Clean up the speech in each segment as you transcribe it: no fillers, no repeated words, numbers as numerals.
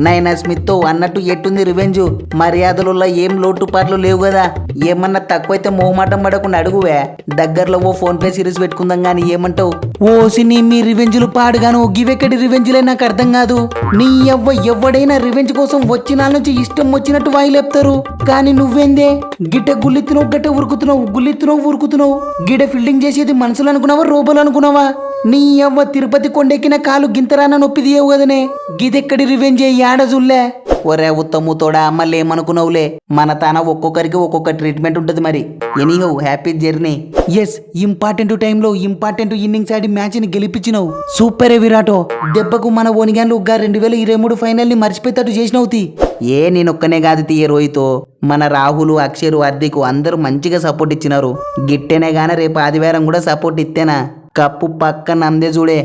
నైనా స్మిత్ అన్నట్టు ఎట్టుంది రివెంజ్? మర్యాదలలో ఏం లోటుపాట్లు లేవు కదా? ఏమన్నా తక్కువైతే మొహమాటం పడకుండా అడుగువే, దగ్గరలో ఓ ఫోన్ పే సిరీస్ పెట్టుకుందాం గాని. ఏమంటావు? ఓసిని మీ రివెంజ్లు పాడుగాను, గివెక్కడి రివెంజ్లే నాకు అర్థం కాదు. నీ ఎవడైనా రివెంజ్ కోసం వచ్చిన నుంచి ఇష్టం వచ్చినట్టు వాయిలేపుతారు, కానీ నువ్వేందే గిట్ట గుల్లెత్తున్నావు, గట్ట ఉరుకుతున్నావు. గిడ ఫీల్డింగ్ చేసేది మనుషులు అనుకున్నావా, రోబోలు అనుకున్నావా? నీ తిరుపతి కొండెక్కిన కాలు గింతరాన నొప్పి తీయవు కదనే. గిదెక్కడి రివెంజ్ యాడజుల్లే? ఒరే ఉత్తముతోడా, మళ్ళీ ఏమనుకున్నావులే, మన తాన ఒక్కొక్కరికి ఒక్కొక్క ట్రీట్మెంట్ ఉంటుంది మరి. Anyhow happy journey. Yes, important టైంలో ఇంపార్టెంట్ ఇన్నింగ్స్ ఆడి మ్యాచ్ ని గెలిపించినావు. సూపరే విరాటో. దెబ్బకు మన ఓనిగాన్లు 2023 ఫైనల్ ని మర్చిపోయేటట్టు చేసినవుతి. నేనొక్కనే కాదు తీయ రోహితో, మన రాహుల్, అక్షర్, హార్దిక్ అందరూ మంచిగా సపోర్ట్ ఇచ్చినారు. గిట్టేనే గానీ రేపు ఆదివారం కూడా సపోర్ట్ ఇస్తేనా కప్పు పక్క నమ్దే చూడే.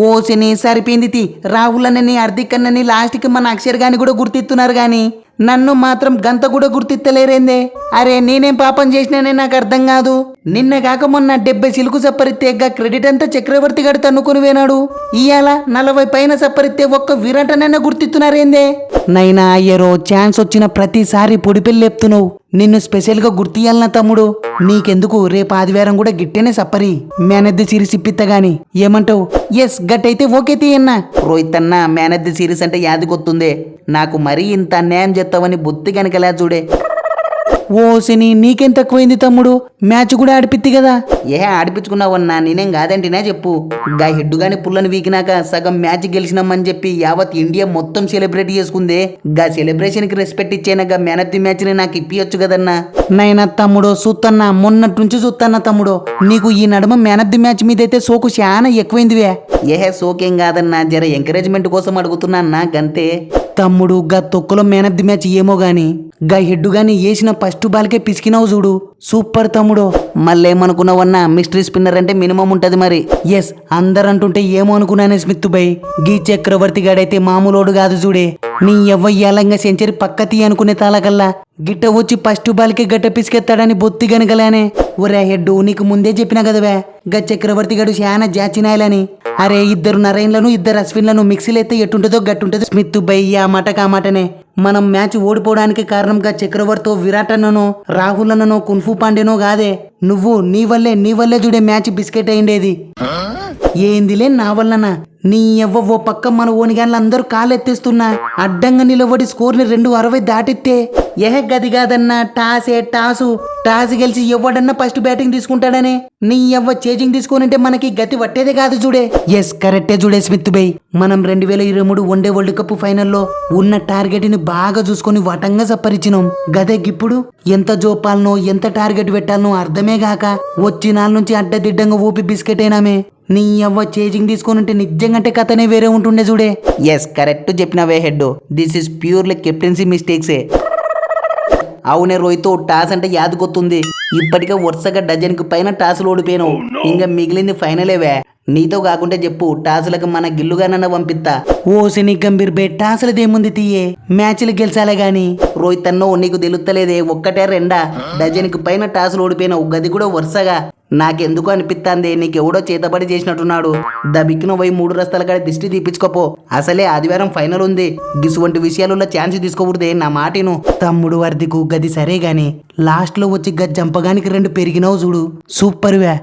ఓసిని సరిపోయింది. రాహుల్ అన్నని, హార్దిక్ అన్నని, లాస్ట్కి మన అక్షర్ గాని కూడా గుర్తిస్తున్నారు గాని నన్ను మాత్రం గంత కూడా గుర్తిత్తలేరేందే? అరే నేనేం పాపం చేసినానే నాకు అర్థం కాదు. నిన్న కాక మొన్న 70 సిలుకు సప్పరిస్తే క్రెడిట్ అంతా చక్రవర్తి గడి తన్నుకుని వేనాడు. ఇయాల 40 పైన సప్పరిస్తే ఒక్క విరాట్ అన్న గుర్తిస్తున్నారేందే? నైనా అయ్యరో, ఛాన్స్ వచ్చిన ప్రతిసారి పొడిపెళ్ళి లేపుతున్నావు. నిన్ను స్పెషల్ గా గుర్తియాలనా తమ్ముడు? నీకెందుకు, రేపు ఆదివారం కూడా గిట్టేనే సప్పరి మ్యాన్ ఆఫ్ ది సిరీస్ ఇప్పిత్తా గాని. ఏమంటావు? ఎస్, గట్టయితే ఓకే తీయన్నా. రోహిత్ అన్న, మ్యాన్ ఆఫ్ ది సిరీస్ అంటే యాదికొత్తుందే. నాకు మరీ ఇంత అన్యాయం చేస్తావని బుద్ధి కనుకలే చూడే. ఓసిని నీకేం తక్కువైంది తమ్ముడు? మ్యాచ్ కూడా ఆడిపిత్తి కదా. ఆడిపించుకున్నావన్నా, నేనేం కాదంటేనే చెప్పు. గా హెడ్డు గాని పుల్లని వీకినాక సగం మ్యాచ్ గెలిచినామని చెప్పి యావత్ ఇండియా మొత్తం సెలబ్రేట్ చేసుకుందే. గా సెలబ్రేషన్ కి రెస్పెక్ట్ ఇచ్చేనా గా మ్యాన్ ఆఫ్ ది మ్యాచ్ ని నాకు ఇప్పియొచ్చు కదన్నా. నైనా తమ్ముడు చూత్తన్నా, మొన్నటి నుంచి చూత్తన్నా తమ్ముడు, నీకు ఈ నడుమ మ్యాన్ ఆఫ్ ది మ్యాచ్ మీదైతే సోకు చాలా ఎక్కువైందివే. సోకేం కాదన్నా, జర ఎంకరేజ్మెంట్ కోసం అడుగుతున్నా గంతే. తమ్ముడు గా తొక్కులో మ్యాన్ ఆఫ్ ది మ్యాచ్ ఏమో గాని గా హెడ్డు గాని వేసిన ఫస్ట్ బాల్కే పిసికినావు చూడు. సూపర్ తమ్ముడు. మళ్ళేమనుకున్నావన్నా, మిస్టరీ స్పిన్నర్ అంటే మినిమం ఉంటది మరి. ఎస్, అందరంటుంటే ఏమో అనుకున్నానే స్మిత్ బై. గీ చక్రవర్తి గాడైతే మామూలోడు కాదు చూడే. నీ ఎవ్వయ్యాలంగా సెంచరీ పక్కతీ అనుకునే తాలకల్లా గిట్ట వచ్చి ఫస్ట్ బాల్కే గట్ట పిసికెత్తాడని బొత్తి గనగలానే. ఒరే హెడ్డు, నీకు ముందే చెప్పినా కదవే గా చక్రవర్తి గడు శానా జాచినాయలని. అరే, ఇద్దరు నరైన్లను, ఇద్దరు అశ్విన్లను మిక్సీలైతే ఎట్టుంటదో గట్టుంటదో స్మిత్ బై. ఆ మాటనే మనం మ్యాచ్ ఓడిపోవడానికి కారణంగా చక్రవర్తితో విరాట్ అన్ననో, రాహుల్ అన్ననో, కున్ఫు పాండేనో కాదే. నువ్వు నీ వల్లే చూడే మ్యాచ్ బిస్కెట్ అయిండేది. ఏందిలే నా వల్లనా? నీ ఓ పక్క మన ఓనిగాన్లు అందరూ కాలెత్తేస్తున్నా, అడ్డంగా నిలబడి స్కోర్ని 260 దాటిస్తే గది కాదన్నా, టాస్ గెలిచి ఎవడన్నా ఫస్ట్ బ్యాటింగ్ తీసుకుంటాడనే. నీ చేజింగ్ తీసుకునింటే మనకి గతి పట్టేదే కాదు చూడే. ఎస్, కరెక్టే చూడే స్మిత్ బై. మనం 2023 వన్డే వరల్డ్ కప్ ఫైనల్లో ఉన్న టార్గెట్ ని బాగా చూసుకొని వటంగా సప్పరిచినాం. గదే గిప్పుడు ఎంత జోపాలనో, ఎంత టార్గెట్ పెట్టాలనో అర్థమే కాక వచ్చినాల నుంచి అడ్డదిడ్డంగా ఊపి బిస్కెట్ అయినామే. నీ చేజింగ్ తీసుకుని నిజంగా కథనే వేరే ఉంటుండే చూడే. ఎస్, కరెక్ట్ చెప్పినవే Head. This is purely captaincy మిస్టేక్సే. అవునే రోహిత్, టాస్ అంటే యాదకొత్తుంది. ఇప్పటికే వరుసగా డజన్కి పైన టాసులు ఓడిపోయినావు. ఇంకా మిగిలింది ఫైనలేవే. నీతో కాకుంటే చెప్పు, టాసులకు మన గిల్లుగానన్నా పంపిస్తా. ఓసిని గంభీర్ బే, టాసులదేముంది తీయే, మ్యాచ్లు గెలిచాలే గాని. రోహిత్ అన్నో, నీకు తెలుస్తలేదే, ఒక్కటే రెండా డజన్కి పైన టాసులు ఓడిపోయినావు, గది కూడా వరుసగా. నాకెందుకు అనిపిస్తాంది, నీకెవడో చేతబడి చేసినట్టున్నాడు. దబిక్కిన పోయి 3 రస్తాల కాడ దిష్టి తీపించుకోపో. అసలే ఆదివారం ఫైనల్ ఉంది. గిసువంటి విషయాలలో ఛాన్స్ తీసుకోకూడదే నా మాటిను. తమ్ముడు హార్దిక్, గది సరే గాని లాస్ట్ లో వచ్చి జంపగానికి 2 పెరిగినావు చూడు. సూపర్ వే.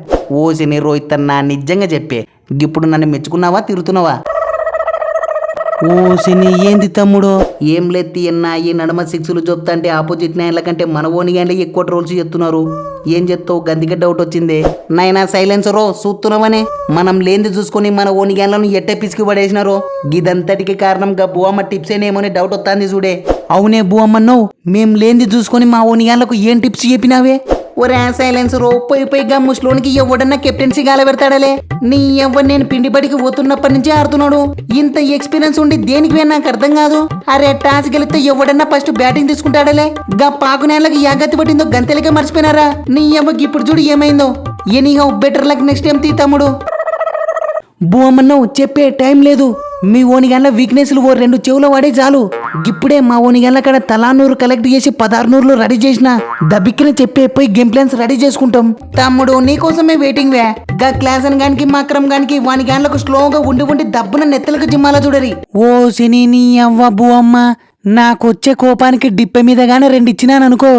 ఓసిని రోహిత్ అన్న, నిజంగా చెప్పే, ఇప్పుడు నన్ను మెచ్చుకున్నావా, తిరుగుతున్నావా? ఓసిని ఏంది తమ్ముడు? ఏం లేత్తి అన్నా, ఈ నడమ 6లు చెప్తా అంటే ఆపోజిట్ నైన్ల కంటే మన ఓనిగాన్లే ఎక్కువ ట్రోల్స్ చెప్తున్నారు. ఏం చెప్తావు? గందిగా డౌట్ వచ్చింది. నైనా సైలెన్సరో చూస్తున్నావనే, మనం లేంది చూసుకొని మన ఓనిగాన్లను ఎట్టే పిసికి పడేసినారో. గిదంతటికి కారణంగా బువమ్మ టిప్స్ ఏమోని డౌట్ వస్తుంది చూడే. అవునే బువమ్మన్నో, మేం లేంది చూసుకొని మా ఓనిగాన్లకు ఏం టిప్స్ చెప్పినావే? ఒరే సైలెన్సరో, పోయిగా ముస్లోనికి ఎవడన్నా కెప్టెన్సీ గాల పెడతాడలే. నీ నేను పిండిబడికి పోతున్నప్పటి నుంచే ఆడుతున్నాడు. ఇంత ఎక్స్పీరియన్స్ ఉండి దేనికి నాకు అర్థం కాదు. అరే, టాస్ గెలిస్తే ఎవడన్నా ఫస్ట్ బ్యాటింగ్ తీసుకుంటాడలే. గా పాకునేళ్ళకి యాగత్తి పట్టిందో గంతెలకే మర్చిపోయినారా? నీ ఇప్పుడు చూడు ఏమైందో. Anyhow better luck next time తీ తమ్ముడు. బువమ్మన్నో, చెప్పే టైం లేదు. మీ ఓనిగాన్ల వీక్నెస్లు ఓ 2 చెవులో వాడే చాలు. ఇప్పుడే మా ఓని గెలక్కడ తలానూరు కలెక్ట్ చేసి 16 రెడీ చేసిన దబ్బిక్కిన చెప్పే పోయి గేమ్ ప్లాన్స్ రెడీ చేసుకుంటాం. తమ్ముడు నీకోసమే వెయిటింగ్ వే. గా క్లాస్ అని గానికి మాక్రం గానికి వాని గాన్లకు స్లోగా ఉండి దబ్బున నెత్తలకు జిమ్మాలా చూడరి. ఓ శని నీ అవ్వ బూ అమ్మ, నాకొచ్చే కోపానికి డిప్ప మీద గానే 2 ఇచ్చినాననుకో.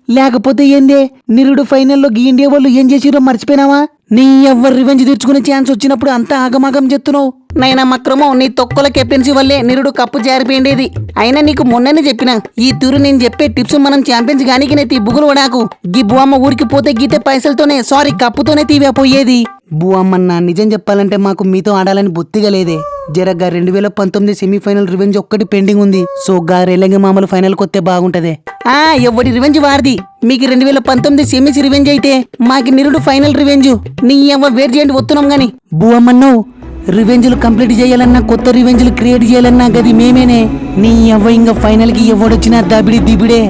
లేకపోతే ఏందే నిరుడు ఫైనల్లో ఇండియా వాళ్ళు ఏం చేసిరో మర్చిపోయినావా? నీ ఎవ్వరు రివెంజ్ తీర్చుకునే ఛాన్స్ వచ్చినప్పుడు అంతా ఆగమాగం చెప్తున్నావు. నైనా మక్రమో నీ తొక్కల కెప్టెన్సీ వల్లే నిరుడు కప్పు జారిపోయిండేది. అయినా నీకు మొన్ననే చెప్పినా ఈ తూరు నేను చెప్పే టిప్స్ మనం ఛాంపియన్స్ గానికి నెత్తి బుగులు వడాకు. గీ బువ్వమ్మ ఊరికి పోతే గీతే పైసలతోనే కప్పుతోనే తీవపోయేది. బువ్వమ్మన్న నిజం చెప్పాలంటే మాకు మీతో ఆడాలని బొత్తిగా లేదే. జరగ్గా 2019 సెమీఫైనల్ రివెంజ్ ఒక్కటి పెండింగ్ ఉంది. సో గా రేలంగి మామూలు ఫైనల్ కొత్తే బాగుంటదే. ఎవడి రివెంజ్ వారిది. మీకు 2019 సెమీస్ రివెంజ్ అయితే మాకి నిరుడు ఫైనల్ రివెంజ్. నీ ఎవ్వ వేరు చేయండి వస్తున్నాం గాని. బువ్వమ్మన్ను రివెంజ్లు కంప్లీట్ చేయాలన్నా కొత్త రివెంజ్లు క్రియేట్ చేయాలన్నా గది మేమేనే. నీ ఎవ్వ ఇంకా ఫైనల్ కి ఎవడొచ్చినా దబిడి దిబిడే.